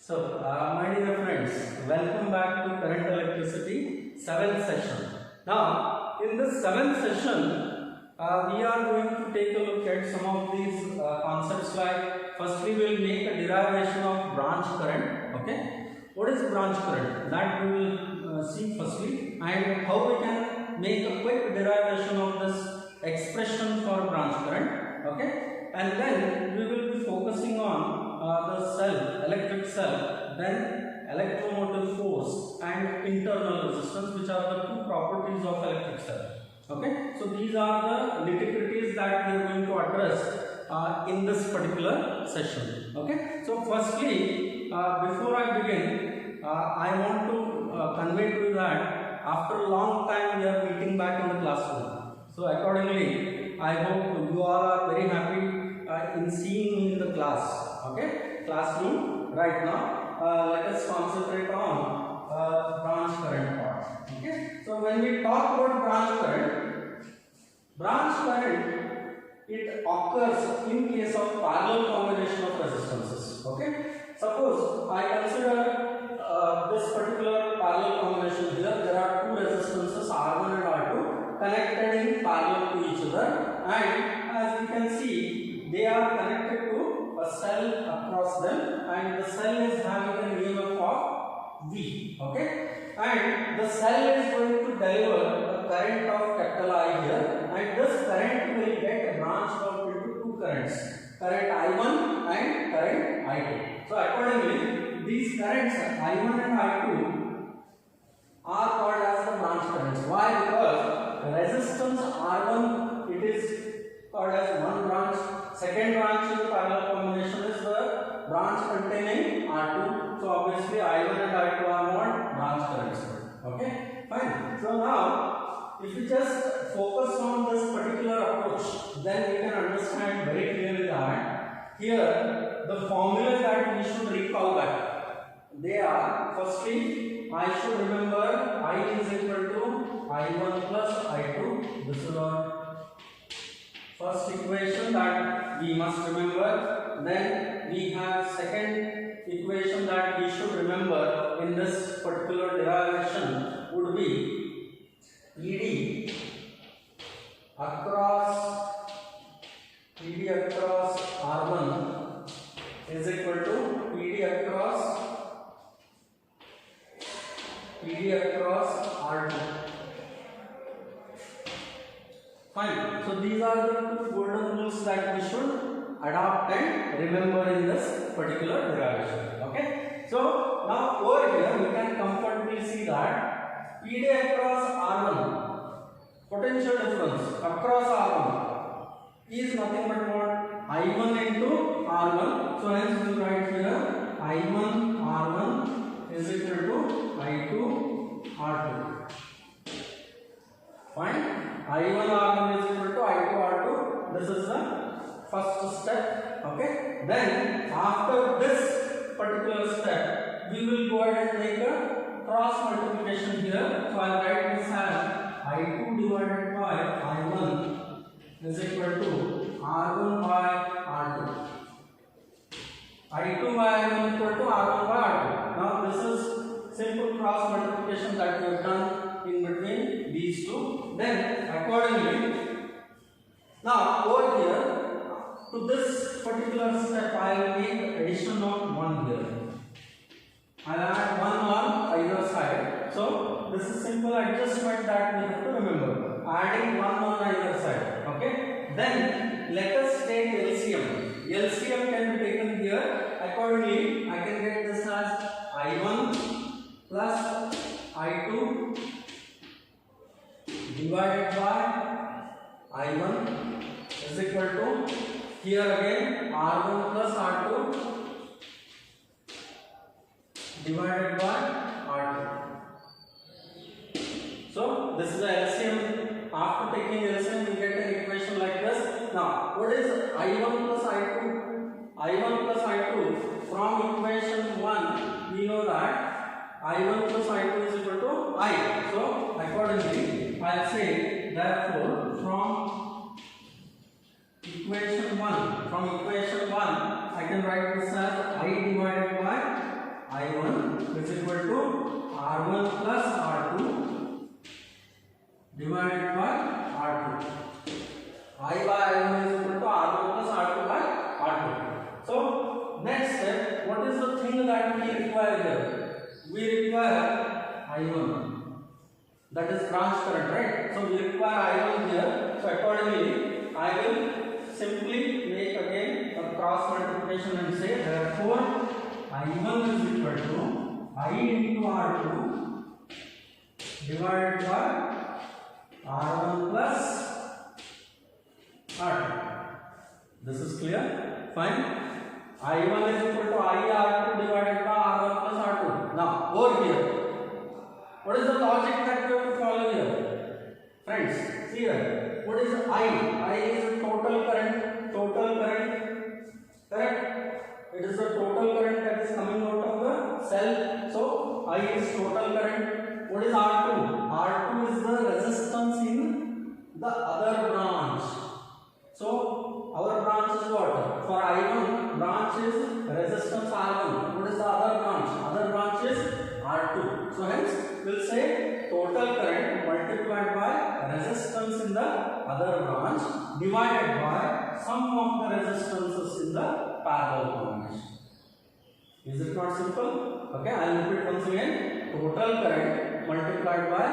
My dear friends, welcome back to Current Electricity 7th session. Now, in this 7th session, we are going to take a look at some of these concepts. Like, firstly, we will make a derivation of branch current. Okay, what is branch current? That we will see firstly, and how we can make a quick derivation of this expression for branch current. Okay, and then we will be focusing on the cell, electric cell, then electromotive force and internal resistance, which are the two properties of electric cell. Okay, so these are the nitty-gritties that we are going to address in this particular session. Okay, so firstly, before I begin, I want to convey to you that after a long time we are meeting back in the classroom. So accordingly, I hope you all are very happy in seeing me in the class. Okay, classroom right now. Let us concentrate on branch current part. Okay, so when we talk about branch current, it occurs in case of parallel combination of resistances. Okay, suppose I consider this particular parallel combination here. There are two resistances R1 and R2 connected in parallel to each other, and as we can see, they are connected to a cell across them, and the cell is having an EMF of V. Okay, and the cell is going to deliver a current of capital I here, and this current will get branched out into two currents, current I1 and current I2. So accordingly, these currents I1 and I2 are called as the branch currents. Why? Because resistance R1, it is called as one branch. Second branch in the parallel combination is the branch containing R2. So obviously I1 and I2 are not branch currents. Okay, fine. So now, if we just focus on this particular approach, then we can understand very clearly that here the formula that we should recall back, they are, firstly, I should remember I is equal to I1 plus I2. This is our first equation that we must remember. Then we have second equation that we should remember in this particular derivation would be PD across R1 is equal to PD across R2. Fine. So these are the two golden rules that we should adopt and remember in this particular derivation. Okay. So now over here we can comfortably see that PD across R1, potential difference across R1 is nothing but what? I1 into R1. So hence we will write here I1 R1 is equal to I2 R2. Fine. I1 R1 is equal to I2 R2. This is the first step. Okay. Then after this particular step, we will go ahead and make a cross multiplication here. So I will write this as I2 divided by I1 is equal to R1 by R2. I2 by I1 equal to R1 by R2. Now this is simple cross multiplication that we have done in between these two. Then accordingly, now over here to this particular step I will make addition of 1 here. I will add 1 on either side. So this is simple adjustment that we have to remember, adding 1 on either side. Okay, then let us take LCM. LCM can be taken here. Accordingly, I can get this as I1 plus I2 divided by I1 is equal to, here again, R1 plus R2 divided by R2. So this is the LCM. After taking LCM, we get an equation like this. Now, what is I1 plus I2? I1 plus I2, from equation 1, we know that I1 plus I2 is equal to I. So accordingly, I will say therefore from equation 1, I can write this as I divided by I1 is equal to R1 plus R2 divided by R2. I by I1 is equal to R1 plus R2 by R2. So next step, what is the thing that we require here? We require I1. That is branch current, right? So we require I1 here. So accordingly, I will simply make again a cross multiplication and say therefore I1 is equal to I into R2 divided by R1 plus R2. This is clear? Fine. I1 is equal to I R2 divided by R1 plus R2. Now over here, what is the logic that you have to follow here? Friends, see here. What is I? I is total current. Total current. Correct? It is the total current that is coming out of the cell. So I is total current. What is R2? R2 is the resistance in the other branch. So our branch is what? For I1, branch is resistance R1. What is the other branch? Other branch is R2. So hence we will say total current multiplied by resistance in the other branch divided by sum of the resistances in the parallel combination. Is it not simple? Okay, I will repeat once again. Total current multiplied by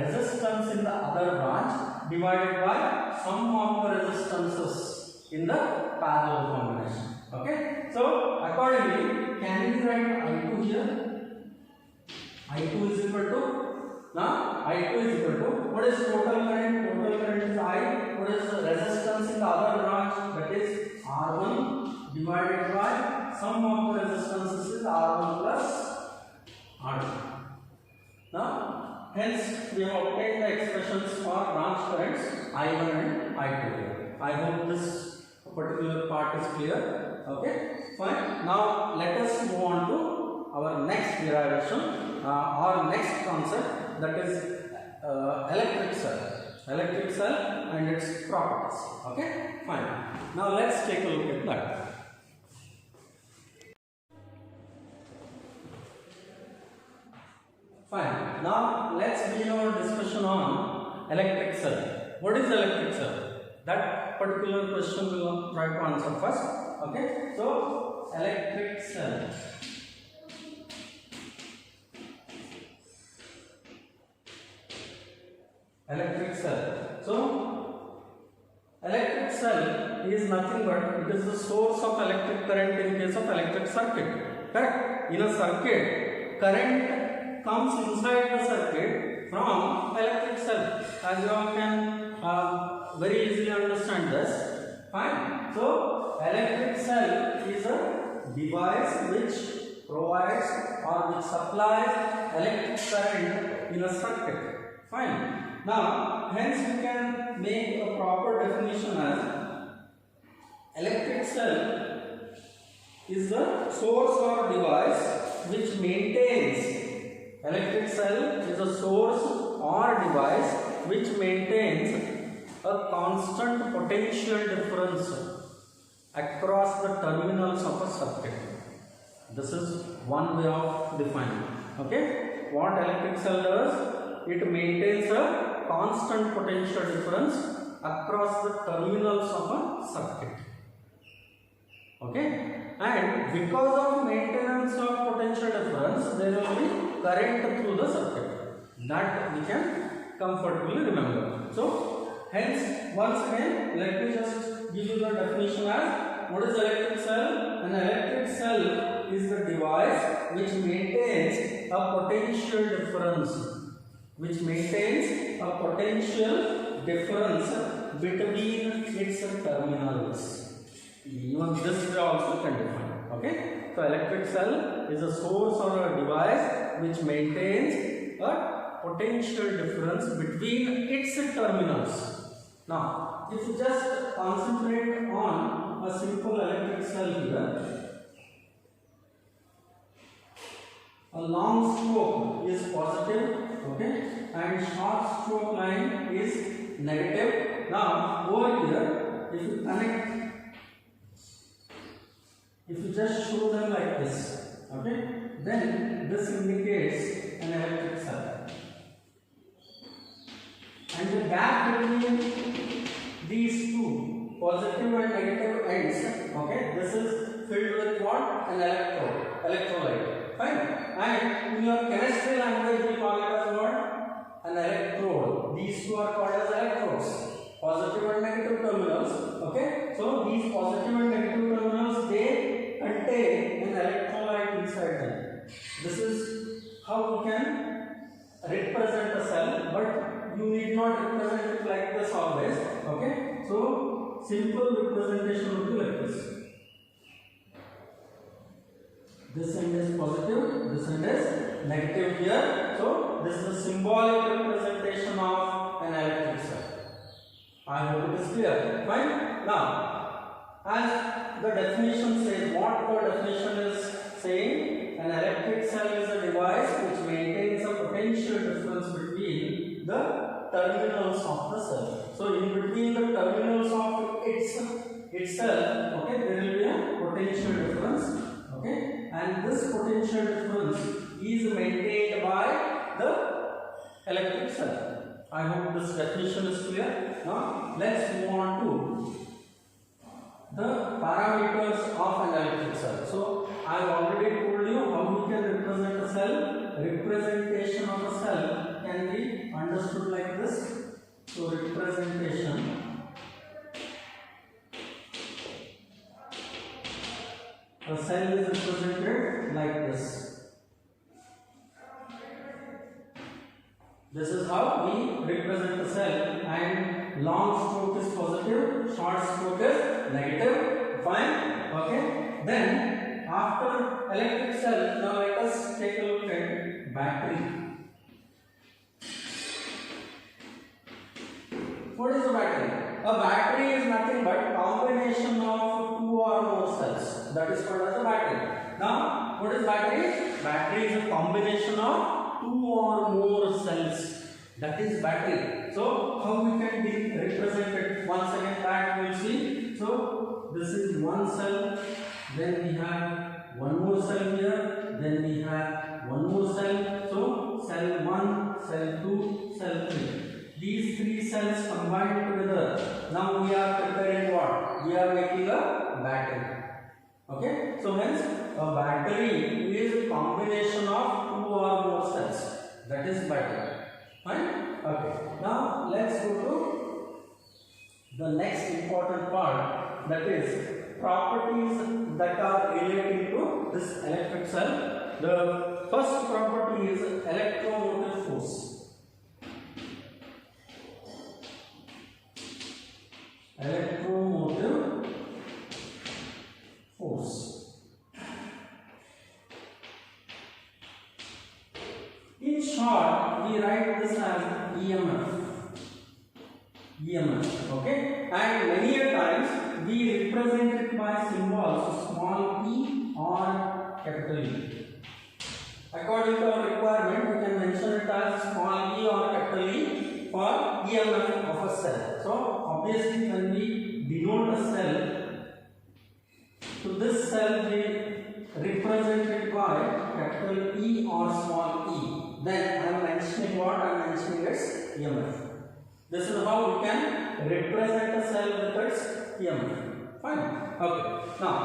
resistance in the other branch divided by sum of the resistances in the parallel combination. Okay, so accordingly, can we write I2 here? I2 is equal to, now I2 is equal to, what is total current? Total current is I. What is the resistance in the other branch? That is R1 divided by sum of the resistances is R1 plus R2. Now, hence we have obtained the expressions for branch currents I1 and I2. I hope this particular part is clear. Okay, fine. Now let us move on to our next derivation. Our next concept, that is electric cell and its properties. Okay, fine. Now let's take a look at that. Fine. Now let's begin our discussion on electric cell. What is electric cell? That particular question we will try to answer first. Okay, so electric cell. Electric cell. So, electric cell is nothing but it is the source of electric current in case of electric circuit. Correct? In a circuit, current comes inside the circuit from electric cell. As you all can very easily understand this. Fine. So, electric cell is a device which provides or which supplies electric current in a circuit. Fine. Now, hence we can make a proper definition as electric cell is the source or device which maintains. Electric cell is a source or device which maintains a constant potential difference across the terminals of a circuit. This is one way of defining. Okay, what electric cell does? It maintains a constant potential difference across the terminals of a circuit. Okay, and because of maintenance of potential difference, there will be current through the circuit. That we can comfortably remember. So, hence, once again, let me just give you the definition as what is electric cell? An electric cell is the device which maintains a potential difference. Which maintains a potential difference between its terminals. Even this we also can define. Okay, so electric cell is a source or a device which maintains a potential difference between its terminals. Now, if you just concentrate on a simple electric cell here, a long stroke is positive. Okay, and short stroke line is negative. Now over here, if you connect, if you just show them like this, okay, then this indicates an electric cell. And the gap between these two positive and negative ends, okay, this is filled with what? An electrolyte. Fine. And in your chemistry language we call it as what? An electrode. These two are called as electrodes. Positive and negative terminals. Okay. So these positive and negative terminals, they contain an electrolyte inside them. This is how we can represent a cell, but you need not represent it like this always. Okay. So simple representation would be like this. This end is positive, this end is negative here. So this is a symbolic representation of an electric cell. I hope it is clear. Fine. Now, as the definition says, what the definition is saying, an electric cell is a device which maintains a potential difference between the terminals of the cell. So in between the terminals of itself, okay, there will be a potential difference. Okay, and this potential difference is maintained by the electric cell. I hope this definition is clear. Now let's move on to the parameters of an electric cell. So I have already told you how we can represent a cell. Representation of a cell can be understood like this. So representation. A cell is represented like this. This is how we represent a cell, and long stroke is positive, short stroke is negative. Fine. Okay. Then after electric cell, now let us take a look at battery. What is a battery? A battery is nothing but combination of two or more cells. That is called as a battery. Now, what is battery? Battery is a combination of two or more cells. That is battery. So, how we can represent it? Once again, that we will see. So, this is one cell. Then we have one more cell here. Then we have one more cell. So, cell 1, cell 2, cell 3. These three cells combined together. Now we are preparing what? We are making a battery. Okay. So hence a battery is a combination of two or more cells. That is battery. Fine. Okay. Now let's go to the next important part, that is properties that are relating to this electric cell. The first property is electromotive force. Electromotive force. In short, we write this as EMF. Okay, and many a times we represent it by symbols small e or capital E. According to our requirement, we can mention it as small e or capital E for EMF of a cell. So obviously, when we denote a cell, to this cell we represent it by capital E or small e. Then I am mentioning what? I am mentioning its EMF. This is how we can represent a cell with its EMF. Fine. Okay. Now,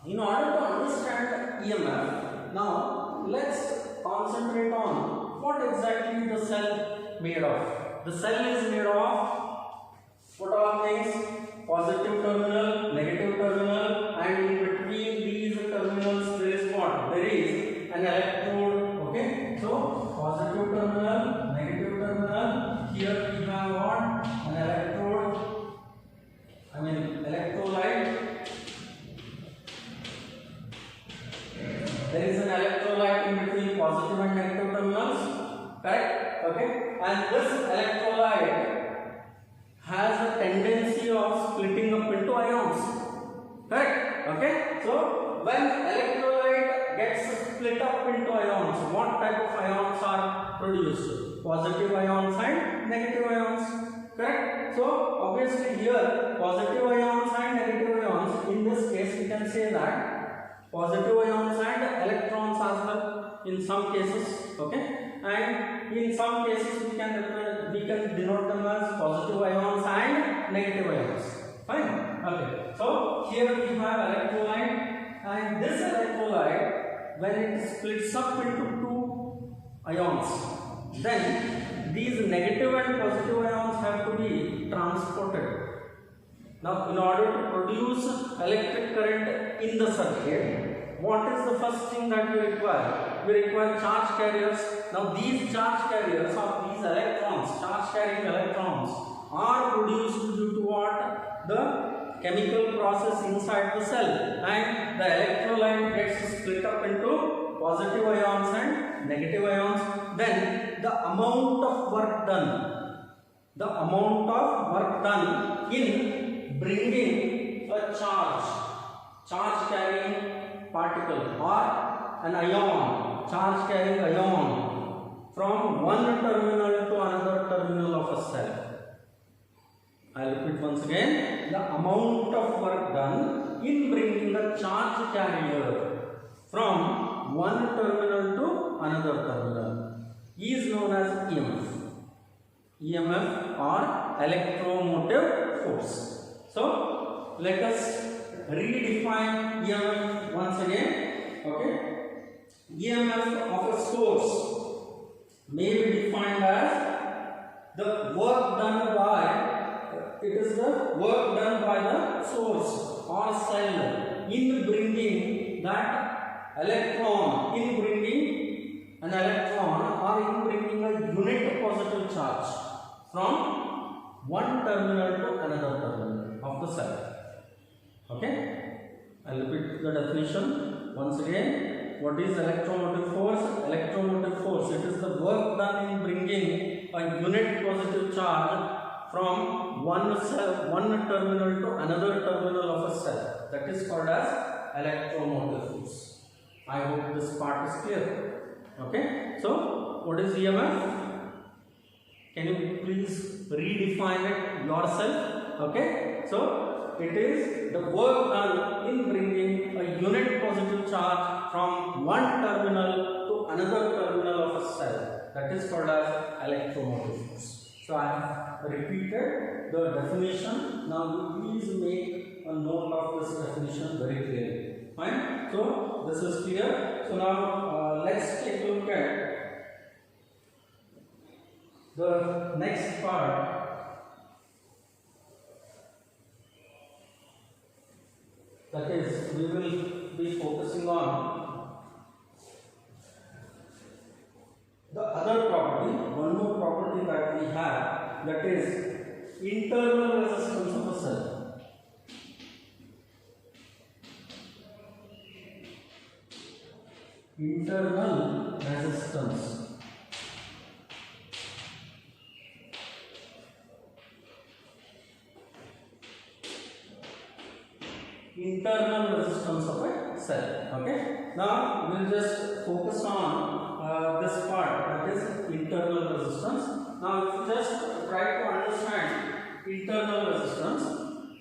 in order to understand EMF, now let's concentrate on what exactly the cell made of. The cell is made of what all things? Positive terminal, negative terminal, and in between these terminals there is what? There is an electrode. Okay, so positive terminal, negative terminal. Here we have what? An electrode. Electrolyte. There is an electrolyte in between positive and negative terminals. Correct? Okay, and this electrolyte has a tendency of splitting up into ions. Correct? Okay. So when electrolyte gets split up into ions, what type of ions are produced? Positive ions and negative ions. Correct? So obviously here positive ions and negative ions, in this case we can say that positive ions and electrons as well in some cases, okay, and in some cases we can denote them as positive ions and negative ions. Fine. Okay, so here we have electrolyte, and this electrolyte, when it splits up into two ions, then these negative and positive ions have to be transported. Now, in order to produce electric current in the circuit, what is the first thing that we require? We require charge carriers. Now, these charge carriers or these electrons, charge carrying electrons, are produced due to what? The chemical process inside the cell, and the electrolyte gets split up into positive ions and negative ions. Then the amount of work done in bringing a charge carrying particle or an ion, charge carrying ion, from one terminal to another terminal of a cell. I repeat once again, the amount of work done in bringing the charge carrier from one terminal to another terminal is known as EMF or electromotive force. So let us redefine EMF once again. Okay, EMF of a source may be defined as the work done by the source or cell in bringing that electron, in bringing an electron or in bringing a unit positive charge from one terminal to another terminal of the cell. Okay, I'll repeat the definition once again. What is electromotive force? Electromotive force, it is the work done in bringing a unit positive charge from one terminal to another terminal of a cell. That is called as electromotive force. I hope this part is clear. Okay, so what is EMF? Can you please redefine it yourself? Okay, so it is the work done in bringing a unit positive charge from one terminal to another terminal of a cell. That is called as electromotive force. So I have repeated the definition. Now you please make a note of this definition very clearly. Fine. So this is clear. So now let's take a look at the next part. That is, we will be focusing on the other property, one more property that we have, that is internal resistance of a cell. Internal resistance. Internal resistance of a cell. Okay. Now we'll just focus on this part, that is internal resistance. Now if you just try to understand internal resistance.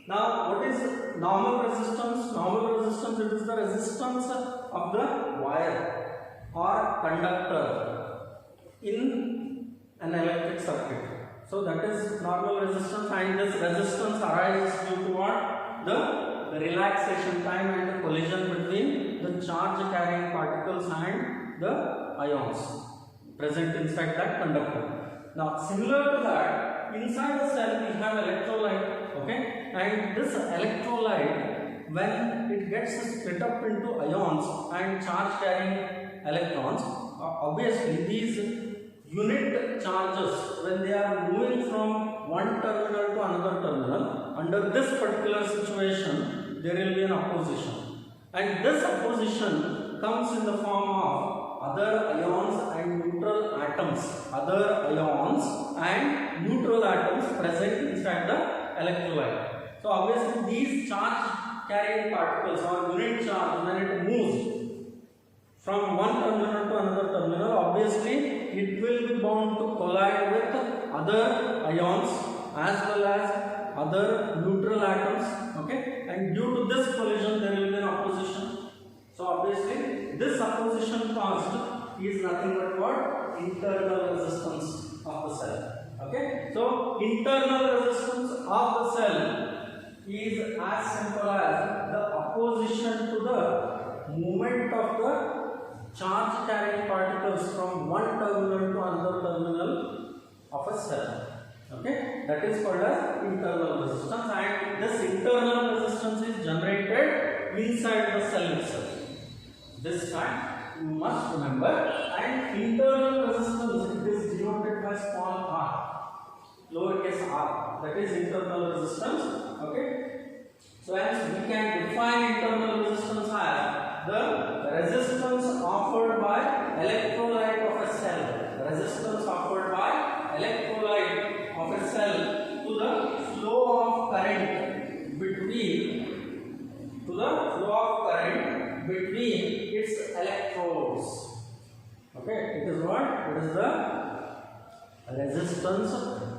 Now what is normal resistance? Normal resistance, it is the resistance of the wire or conductor in an electric circuit. So that is normal resistance, and this resistance arises due to what? The relaxation time and the collision between the charge carrying particles and the ions present inside that conductor. Now similar to that, inside the cell we have electrolyte, okay, and this electrolyte, when it gets split up into ions and charge carrying electrons, obviously these unit charges, when they are moving from one terminal to another terminal, under this particular situation there will be an opposition, and this opposition comes in the form of other ions and neutral atoms, present inside the electrolyte. So obviously these charge carrying particles or unit charge, when it moves from one terminal to another terminal, obviously it will be bound to collide with other ions as well as other neutral atoms, okay, and due to this collision there will be an opposition. So So obviously this opposition caused is nothing but what? Internal resistance of the cell. Okay, so internal resistance of the cell is as simple as the opposition to the movement of the charge carrying particles from one terminal to another terminal of a cell. Okay, that is called as internal resistance, and this internal resistance is generated inside the cell itself. This fact you must remember. And internal resistance, it is denoted by small r, lowercase r, that is internal resistance. Okay, so as we can define internal resistance as the resistance offered by electrolyte of a cell, resistance offered by electrolyte of a cell to the flow of current between its electrodes. Okay, it is what? It is the resistance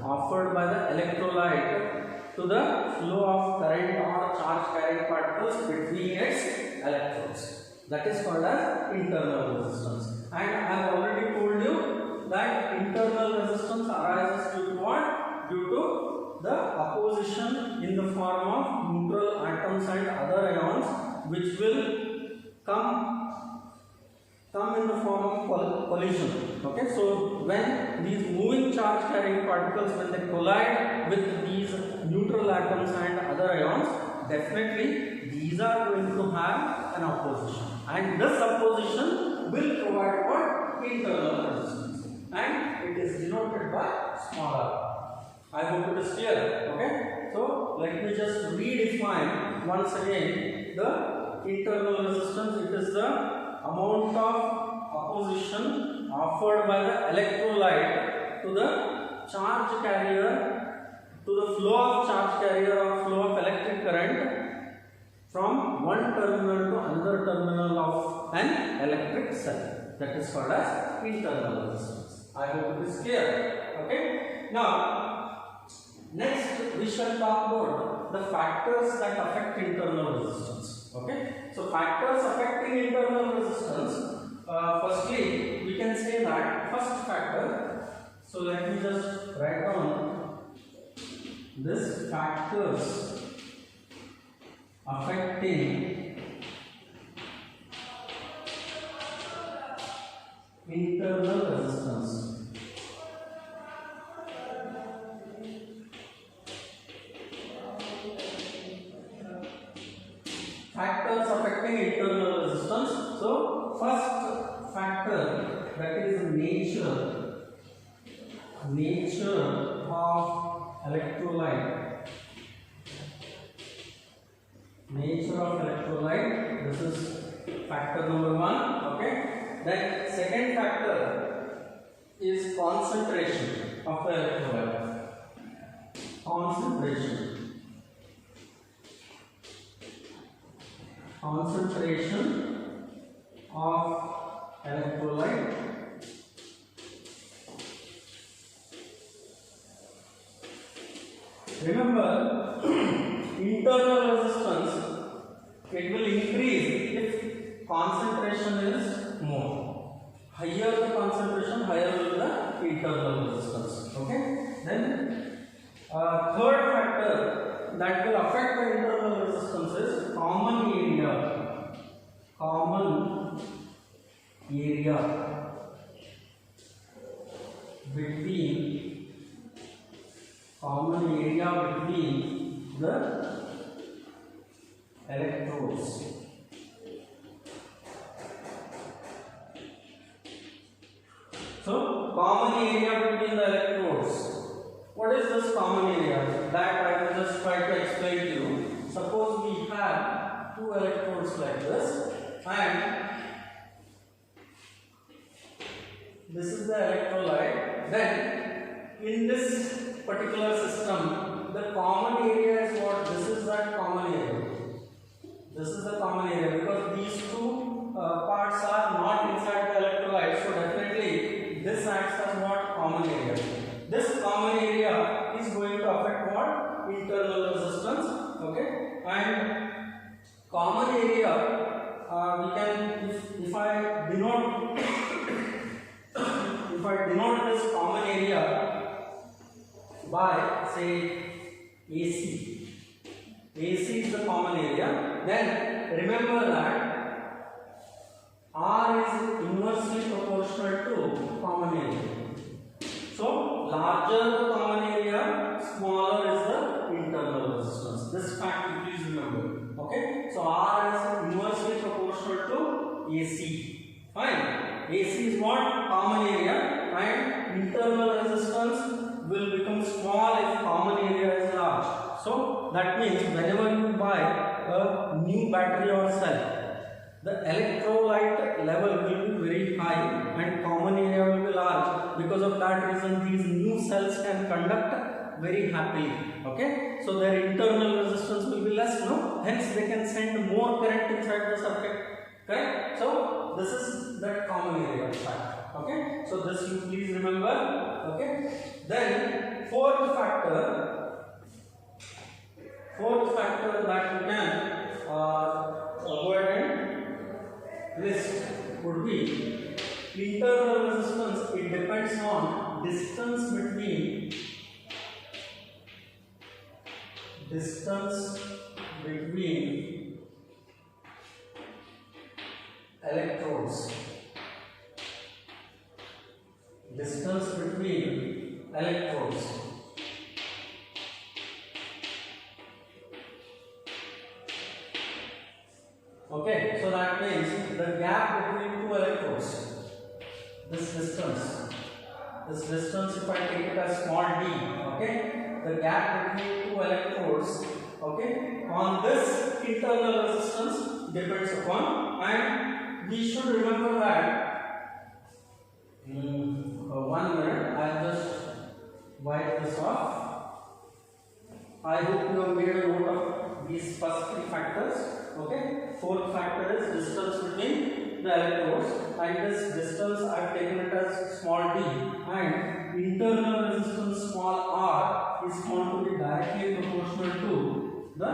offered by the electrolyte to the flow of current or charge carrying particles between its electrodes. That is called as internal resistance. And I have already told you that internal resistance arises due to what? Due to the opposition in the form of neutral atoms and other ions, which will come in the form of collision. Okay, so when these moving charge carrying particles, when they collide with these neutral atoms and other ions, definitely these are going to have an opposition, and this opposition will provide what? Internal resistance, and it is denoted by small r. I hope it is clear. Okay, so let me just redefine once again the internal resistance. It is the amount of opposition offered by the electrolyte to the charge carrier, to the flow of charge carrier or flow of electric current from one terminal to another terminal of an electric cell. That is called as internal resistance. I hope it is clear. Okay, now next we shall talk about the factors that affect internal resistance. Okay, so factors affecting internal resistance, firstly we can say that first factor, so let me just write down this: factors affecting internal resistance. Factors affecting internal resistance. So first factor, that is nature of electrolyte. Nature of electrolyte, this is factor number one. Okay, then second factor is concentration of the electrolyte. Concentration of electrolyte. Remember, internal resistance, it will increase if concentration is more. Higher the concentration, higher will the internal resistance. Okay, then third factor that will affect the internal resistance is common area between the electrodes. So common area between the electrodes. What is this common area? That I will just try to explain to you. Suppose we have two electrodes like this, and this is the electrolyte. Then in this particular system, the common area is what? This is that common area. This is the common area, because these two parts are not inside the electrolyte. So definitely this acts as what? Common area. This common area is going to affect what? Internal resistance. Okay, and common area we can say AC. AC is the common area. Then remember that R is inversely proportional to common area. So larger the common area, smaller is the internal resistance. This fact you please remember. Okay. So R is inversely proportional to AC. Fine. AC is what? Common area, and internal resistance will become small if common area is large. So that means whenever you buy a new battery or cell, the electrolyte level will be very high and common area will be large. Because of that reason, these new cells can conduct very happily. Okay, so their internal resistance will be less, no? Hence they can send more current inside the circuit. Correct? So this is the common area fact. Okay, so this you please remember. Okay, then fourth factor that you can go ahead and list would be internal resistance. It depends on distance between electrodes. Distance between electrodes. Okay, so that means the gap between two electrodes, this distance, if I take it as small d, okay, the gap between two electrodes, okay, on this internal resistance depends upon, and we should remember that, 1 minute, I'll just wipe this off. I hope you have made a note of these first three factors. Okay, fourth factor is distance between the electrodes, and this distance I have taken it as small d, and internal resistance small r is found to be directly proportional to the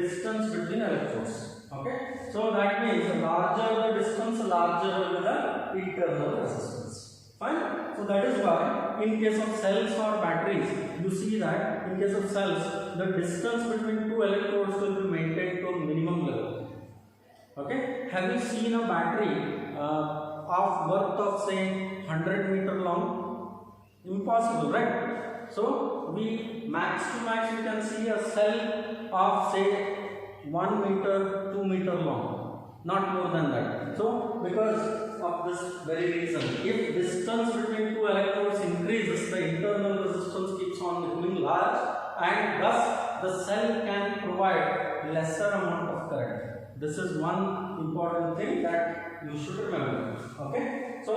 distance between electrodes. Okay, so that means larger the distance, larger will be the internal resistance. Fine. So that is why in case of cells or batteries, you see that in case of cells, the distance between two electrodes will be maintained to a minimum level. Okay. Have you seen a battery of worth of say 100-meter long? Impossible, right? So we max to max you can see a cell of say 1 meter, 2 meter long, not more than that. So because of this very reason, if distance between two electrodes increases, the internal resistance keeps on becoming large, and thus the cell can provide lesser amount of current. This is one important thing that you should remember. Okay, so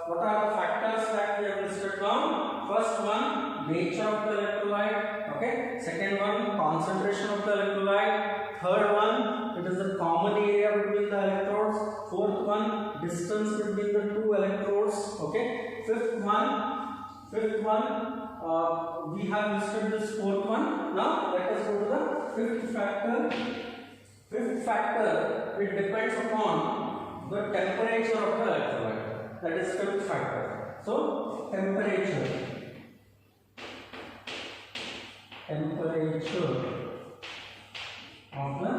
what are the factors that we have listed down? First one, nature of the electrolyte. Okay, second one, concentration of the electrolyte. Third one, it is the common area between the electrodes. Fourth one, distance between the two electrodes. Okay, fifth one, we have listed this fourth one. Now let us go to the fifth factor. Fifth factor, it depends upon the temperature of the electrolyte. That is fifth factor. So temperature of the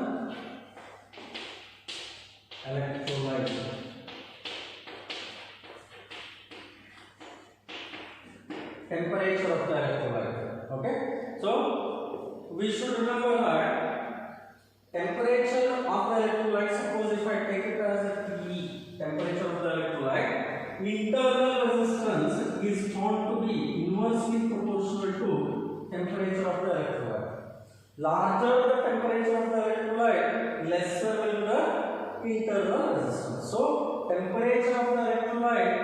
electrolyte. Temperature of the electrolyte. Okay, so we should remember that temperature of the electrolyte, suppose if I take it as a T, temperature of the electrolyte, internal resistance is found to be inversely proportional to temperature of the electrolyte. Larger the temperature of the electrolyte, lesser will be the internal resistance. So temperature of the electrolyte,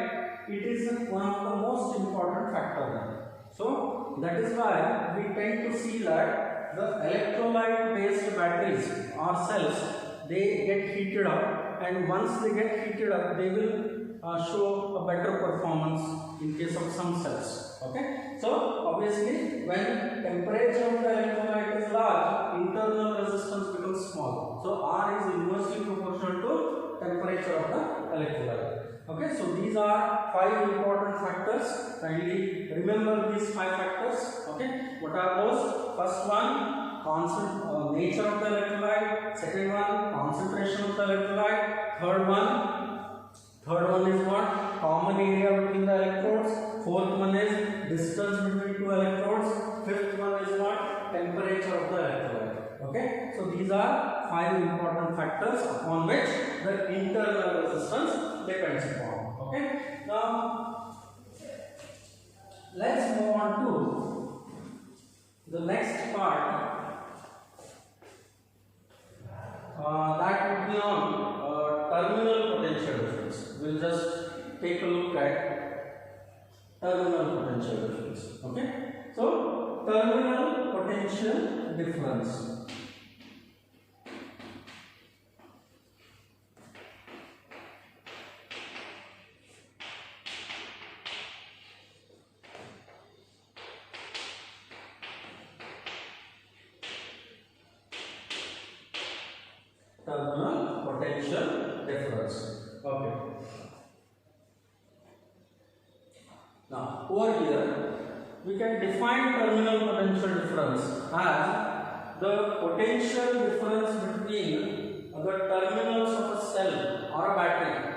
it is one of the most important factors. So that is why we tend to see that the electrolyte based batteries or cells, they get heated up, and once they get heated up, they will show a better performance in case of some cells. Okay, so obviously when temperature of the electrolyte is large, internal resistance becomes small. So R is inversely proportional to temperature of the electrolyte. Okay, so these are 5 important factors. Kindly remember these 5 factors. Okay, what are those? First one, nature of the electrolyte. Second one, concentration of the electrolyte. Third one is what? Common area between the electrodes. Fourth one is distance between two electrodes. Fifth one is what? Temperature of the electrolyte. Okay, so these are 5 important factors upon which the internal resistance depends upon. Okay, now let's move on to the next part. That would be on terminal potential difference. We'll just take a look at terminal potential difference. Okay, so terminal potential difference. Terminal potential difference. Okay. Now, over here, we can define terminal potential difference as the potential difference between the terminals of a cell or a battery.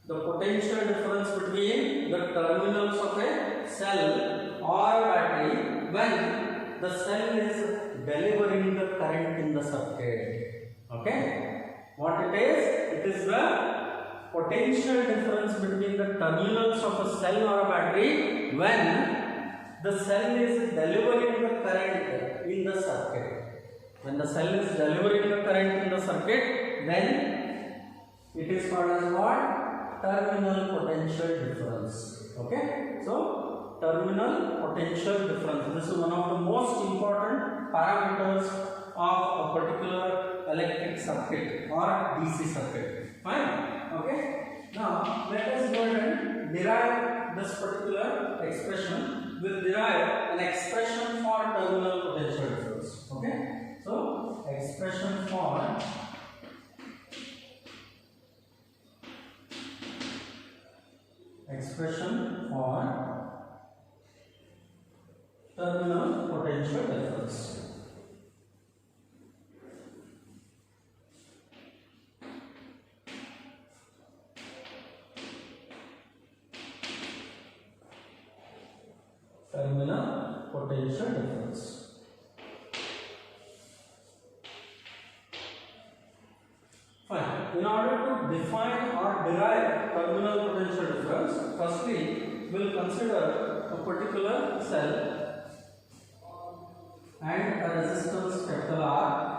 The potential difference between the terminals of a cell or a battery when the cell is delivering the current in the circuit. Okay, what it is? It is the potential difference between the terminals of a cell or a battery when the cell is delivering the current in the circuit. When the cell is delivering the current in the circuit, then it is called as what? Terminal potential difference. Okay, so terminal potential difference. This is one of the most important parameters of a particular electric circuit or DC circuit. Fine. Okay. Now let us go ahead and derive this particular expression. We'll derive an expression for terminal potential difference. Okay. So expression for terminal potential difference. Terminal potential difference. Fine. In order to define or derive terminal potential difference, firstly we will consider a particular cell and a resistance capital R.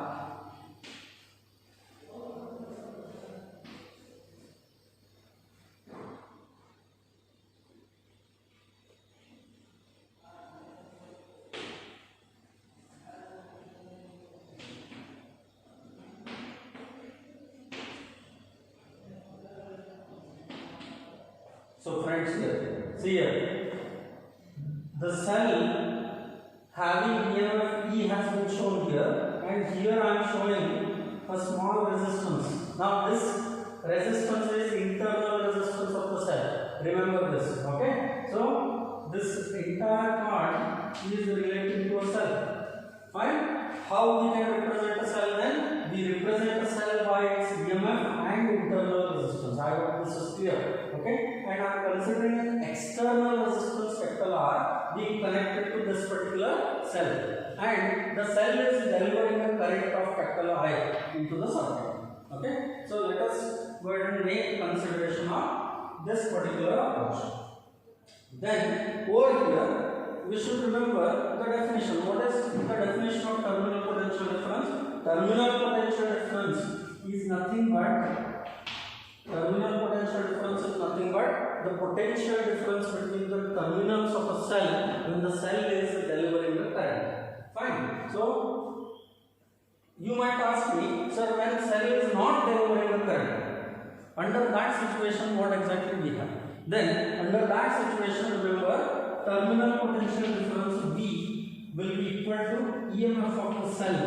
So friends, see here, the cell having EMF E has been shown here, and here I am showing a small resistance. Now this resistance is internal resistance of the cell. Remember this, okay? So this entire part is related to a cell. Fine. How we can represent a cell then? We represent a cell by its EMF and internal resistance. I hope this is clear. Okay, and I am considering an external resistance capital R being connected to this particular cell, and the cell is delivering a current of capital I into the circuit. Okay, so let us go ahead and make consideration of this particular approach. Then over here we should remember the definition. What is the definition of terminal potential difference? Terminal potential difference is nothing but the potential difference between the terminals of a cell when the cell is delivering the current. Fine. So you might ask me, sir, when cell is not delivering the current, under that situation what exactly we have? Then under that situation, remember, terminal potential difference V will be equal to EMF of the cell.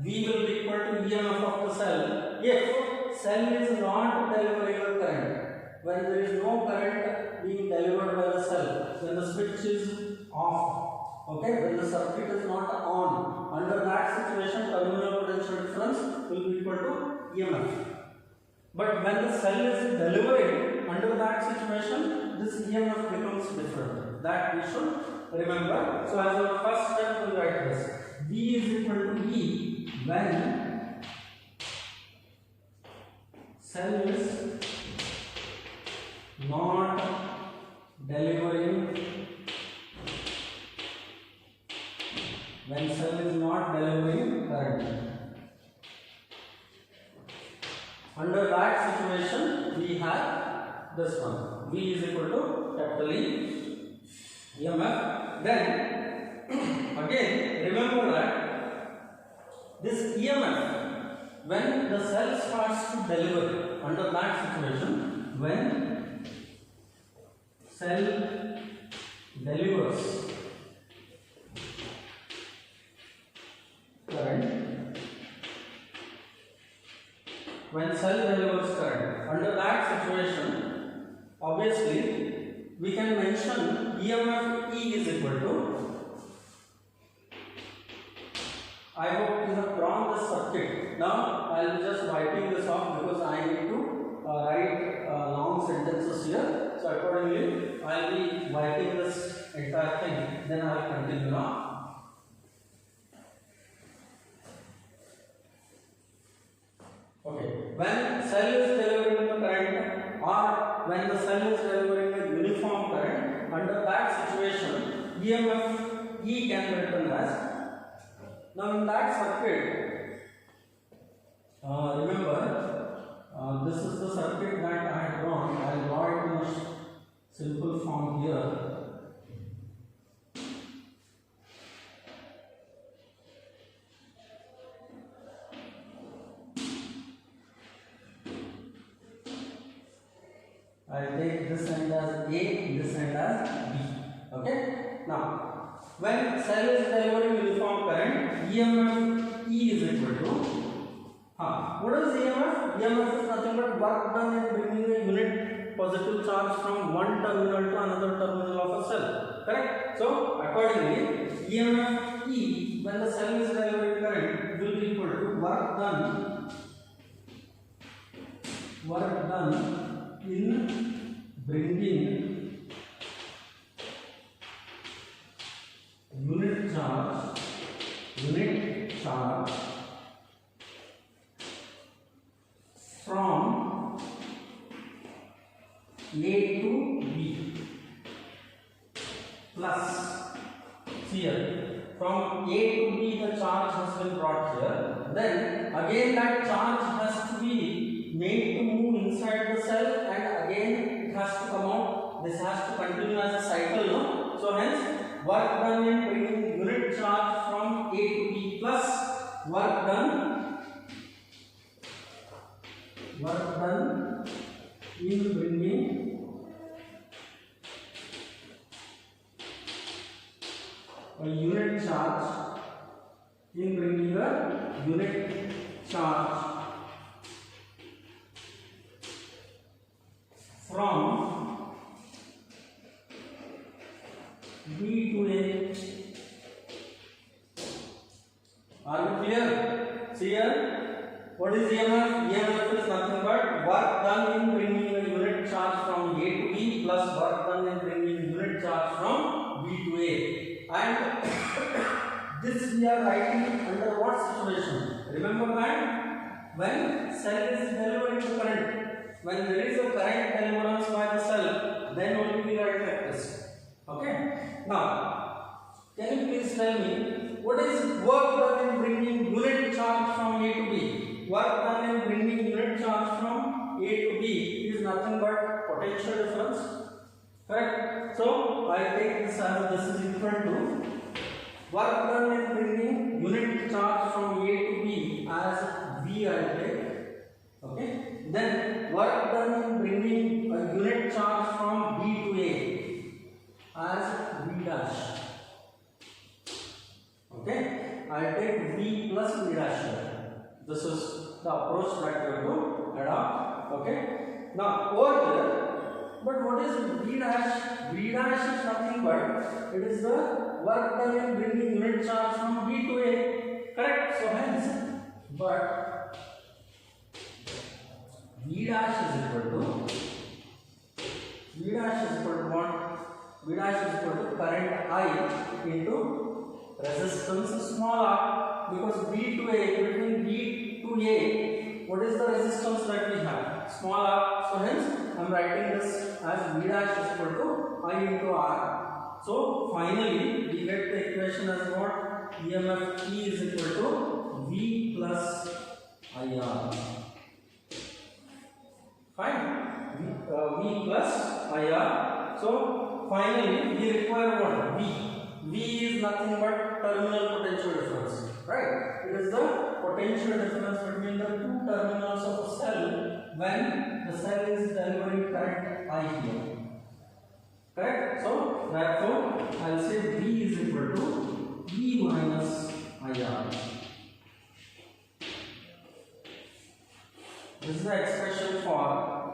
V will be equal to EMF of the cell if cell is not delivering the current. when there is no current being delivered by the cell, when the switch is off, okay, when the circuit is not on, under that situation terminal potential difference will be equal to EMF. But when the cell is delivering, under that situation this EMF becomes different. That we should remember. So as our first step we will write this. V is equal to E when cell is not delivering, when cell is not delivering current. Under that situation we have this one. V is equal to capital E EMF. Then again remember that this EMF, when the cell starts to deliver, under that situation, when cell delivers current, when cell delivers current, under that situation, obviously we can mention EMF E is equal to, I hope you have drawn the circuit. Now I will be just writing this off because I need to write long sentences here. So accordingly I will be writing this entire thing, then I will continue now. Okay, when cell is delivering the current, or when the cell is delivering a uniform current, under that situation EMF E can be written as. Now in that circuit, remember this is the circuit that I had drawn. I will draw it in a simple form here. I will take this end as A, this end as B. Okay. Now when cell is delivering uniform current, EMF E is equal to, what is EMF? EMF is nothing but work done in bringing a unit positive charge from one terminal to another terminal of a cell. Correct? So accordingly, EMF E when the cell is delivering current will be equal to work done in bringing unit charge from A to B plus here, from A to B the charge has been brought here, then again that charge has to be made to move inside the cell and again it has to come out. This has to continue as a cycle, no? So hence work done in bringing unit charge from A to B plus work done in bringing a unit charge from B to A. Are you clear? See here, what is EMF? EMF is nothing but work done in bringing a unit charge from A to B plus work done in bringing unit charge from B to A. And this we are writing under what situation? Remember that when cell is delivering the current, when there is a current deliverance by the cell, then only we write like this. Okay. Now, can you please tell me what is work done in bringing unit charge from A to B? Work done in bringing unit charge from A to B is nothing but potential difference. Correct? So I take this as this is equal to work done in bringing unit charge from A to B as V I take. Okay. Then work done in bringing a unit charge from B to A as V dash. Okay, I take V plus V dash here. This is the approach that we have to adopt. Okay, now over here But what is V dash? V dash is nothing but it is the work done in bringing unit charge from B to A. Correct? So hence, but V dash is equal to what? V dash is equal to current I into resistance small r, because B to A, between B to A, what is the resistance that we have? Small r. So hence I am writing this as V dash is equal to I into R. So finally we get the equation as what? EMF E is equal to V plus IR. Fine. V plus IR. So finally we require what? V. V is nothing but terminal potential difference, right? It is the potential difference between the two terminals of a cell when the cell is delivering current I here. Correct? So therefore I will say V is equal to V minus IR. This is the expression for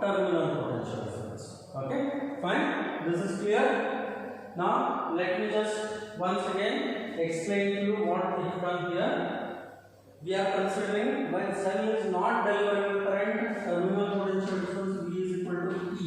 terminal potential difference. Okay, fine. This is clear. Now let me just once again explain to you what we have done here. We are considering when cell is not delivering current, terminal potential difference V is equal to E.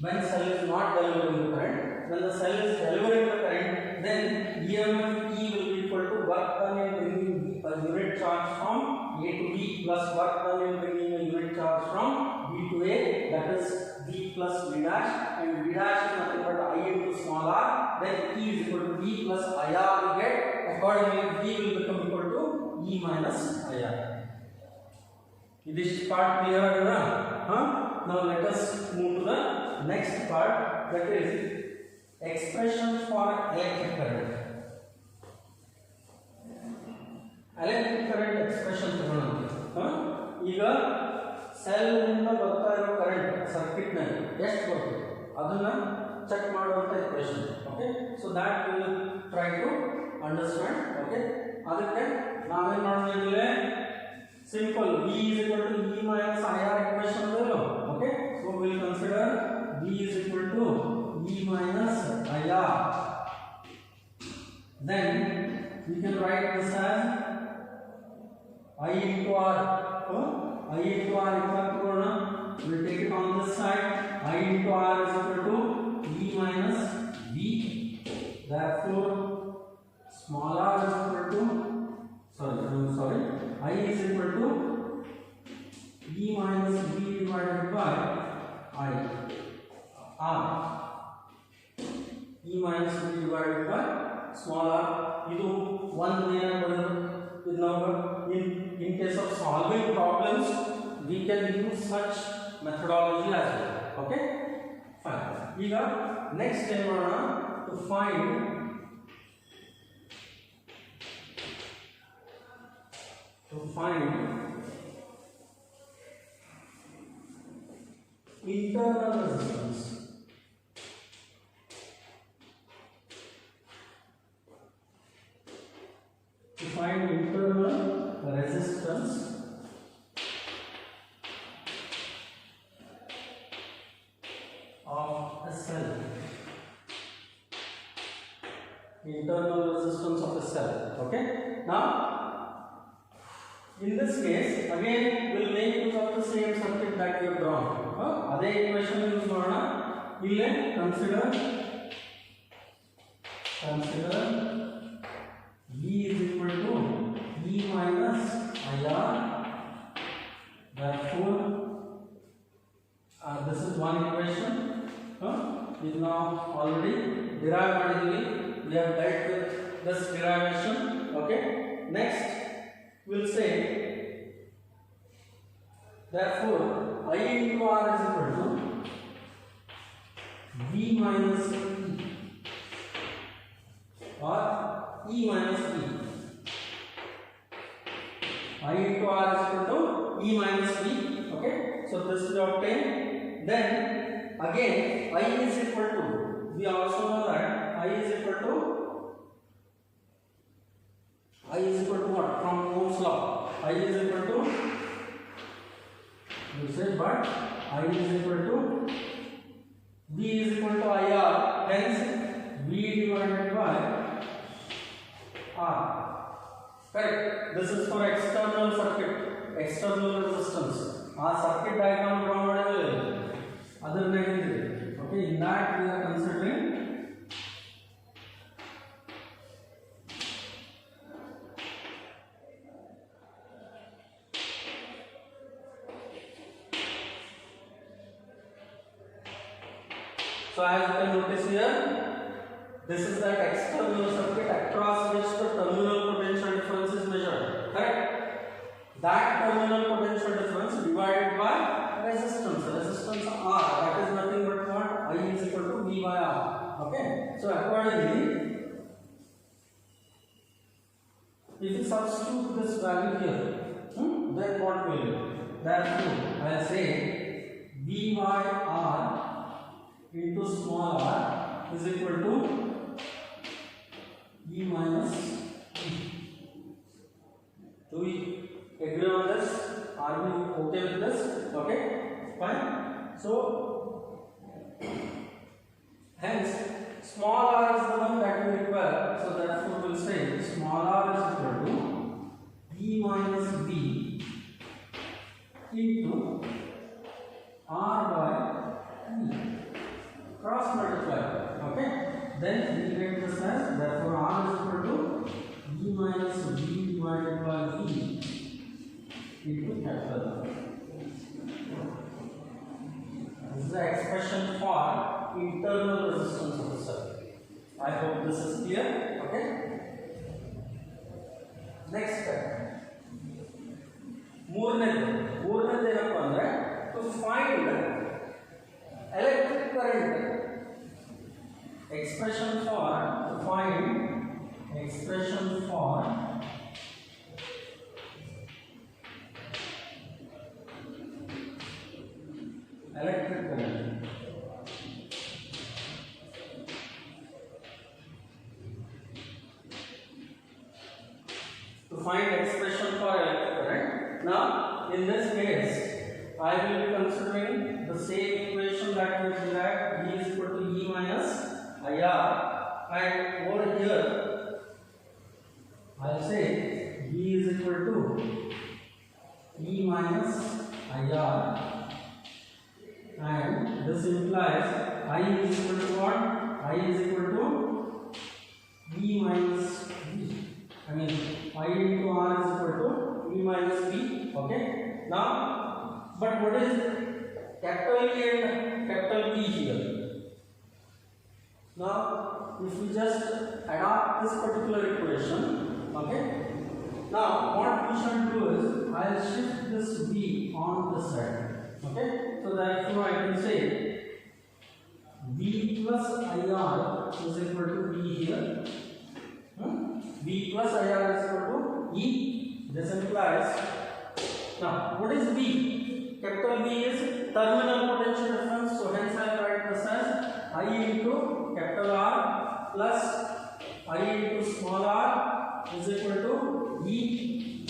When cell is not delivering the current, when the cell is delivering the current, then EMF E will be equal to work done in bringing a unit charge from A to B plus work done in bringing a unit charge from B to A, that is V plus V dash, and V dash is nothing but I into small r, then E is equal to V plus IR we get. Accordingly V will become equal to E minus IR. This part clear? Now let us move to the next part, that is expression for electric current. Electric current expression ಈಗ cell ನಿಂದ ಬರ್ತಾ ಇರೋ current circuit ನಲ್ಲಿ ಎಷ್ಟು ಬರುತ್ತೆ ಅದನ್ನ check ಮಾಡುವಂತ equation. Okay, so that we will try to understand. Okay, ಅದಕ್ಕೆ ನಾವೇನ್ ಮಾಡೋಣ, simple V is equal to E minus IR equation ಇದೆ. Okay, so we will consider V is equal to E minus IR. Then we can write this as I into R. I into R equal to, we will take it on this side. I into R is equal to E minus V. Therefore, small r is equal to, I is equal to E minus V divided by I. R. E minus V divided by small r. ಇದು ಒಂದು ಏನಾಗ್ಬೋದು, ಇದು ನಾವು in case of solving problems we can use such methodology as well. Okay, fine. ಈಗ next ಏನು ಮಾಡೋಣ, to find internal resistance. To find internal resistance of a cell. Internal resistance of a cell. Okay, now in this case again we'll make use of the same circuit that we have drawn. Adhe equation use ಮಾಡೋಣ. ಇಲ್ಲಿ consider V is equal to E minus IR. Therefore this is one equation. Is now already derived ಮಾಡಿದ್ವಿ. We have dealt with this derivation. Okay, next we'll say therefore I into R is equal to V minus E or E minus E. I into R is equal to E minus V. Okay, so this will obtain. Then again I is equal to, we also know that I is equal to what? From Ohm's law, I is equal to, you say, but I is equal to V is equal to IR, hence V divided by R. Correct. This is for external circuit, external resistance. Our circuit diagram draw ಮಾಡಿದ್ರೆ ಅದನ್ನ ಹೇಳಿದ್ರೆ. Okay, in that we are considering so as you can notice here, this is that external circuit across which the terminal potential difference is measured. Correct? That terminal potential difference divided by resistance. Resistance R, that is nothing but what? I is equal to V by R. Okay? So accordingly, if you substitute this value here, then what will you? Therefore, I will say V by R into small r is equal to E minus E. Do we agree on this? Are we okay with this? Okay, fine. So, hence, small r is the one that we require. So, therefore, we will say small r is equal to E minus B into R by E. Cross multiply. Okay, then we get this as, therefore R is equal to E minus B divided by V into capital R. This is the expression for internal resistance of the circuit. I hope this is clear. Okay, next step. ಮೂರನೇದು ಏನಪ್ಪ ಅಂದ್ರೆ to find electric current. Expression for to find expression for electric current. To find expression for electric current. Now, in this case, I will be considering the same equation that we derived, V is equal to E minus IR, and over here I will say V is equal to E minus IR, and this implies I is equal to what? I is equal to E minus V. I mean I into R is equal to E minus V. Okay. Now, but what is capital E and capital B here? Now, if we just adopt this particular equation, okay. Now, what we shall do is I will shift this V on this side. Okay. So therefore, I can say V plus IR is equal to V here. V plus IR is equal to E. This implies, now what is V? Capital V is terminal potential difference. So hence I write this as I into capital R plus I into small r is equal to E.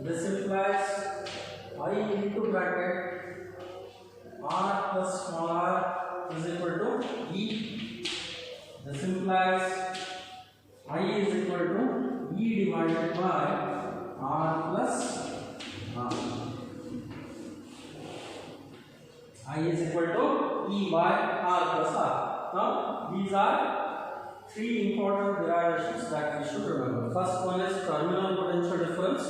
This implies I into bracket R plus small r is equal to E. This implies I is equal to E divided by R plus R. I is equal to E by R plus R. Now, these are three important derivations that we should remember. First one is terminal potential difference.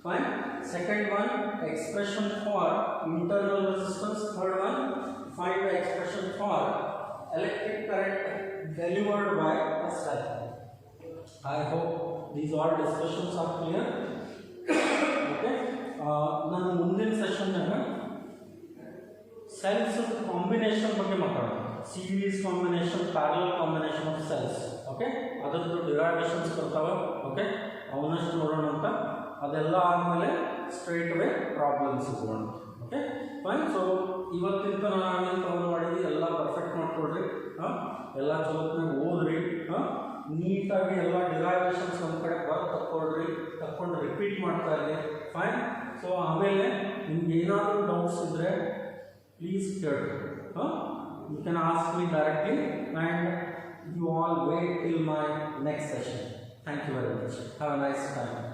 Fine. Second one, expression for internal resistance. Third one, find the expression for electric current delivered by a cell. I hope these all discussions are clear. Okay. ನಾನು ಮುಂದಿನ ಸೆಷನ್ನಾಗ cells combination ಬಗ್ಗೆ ಮಾತಾಡೋಣ. Series combination, parallel combination of cells. Okay. ಅದರದ್ದು derivations ಬರ್ತಾವೆ. Okay. ಅವನಷ್ಟು ನೋಡೋಣ ಅಂತ. ಅದೆಲ್ಲ ಆದಮೇಲೆ ಸ್ಟ್ರೈಟ್ ಅವೇ ಪ್ರಾಬ್ಲಮ್ಸ್ ಹೋಗೋಣ. Okay fine. ಸೊ ಇವತ್ತಿಂತ ನಾನು ಕವರ್ ಮಾಡಿದ್ವಿ. ಎಲ್ಲ ಪರ್ಫೆಕ್ಟ್ ಮಾಡ್ಕೊಡ್ರಿ. ಎಲ್ಲ ಚಲೋತ್ನಾಗ ಓದ್ರಿ. ನೀಟಾಗಿ ಎಲ್ಲ ಡಿರೈವೇಷನ್ಸ್ ಒಂದು ಕಡೆ ತಕ್ಕೊಂಡು ರಿಪೀಟ್ ಮಾಡ್ತಾ ಇರಲಿ. ಫೈನ್. ಸೊ ಆಮೇಲೆ ನಿಮ್ಗೆ ಏನಾದರೂ ಡೌಟ್ಸ್ ಇದ್ದರೆ ಪ್ಲೀಸ್ ಕೇಳಿ. you can ask me directly, and you all wait till my next session. Thank you very much. Have a nice time.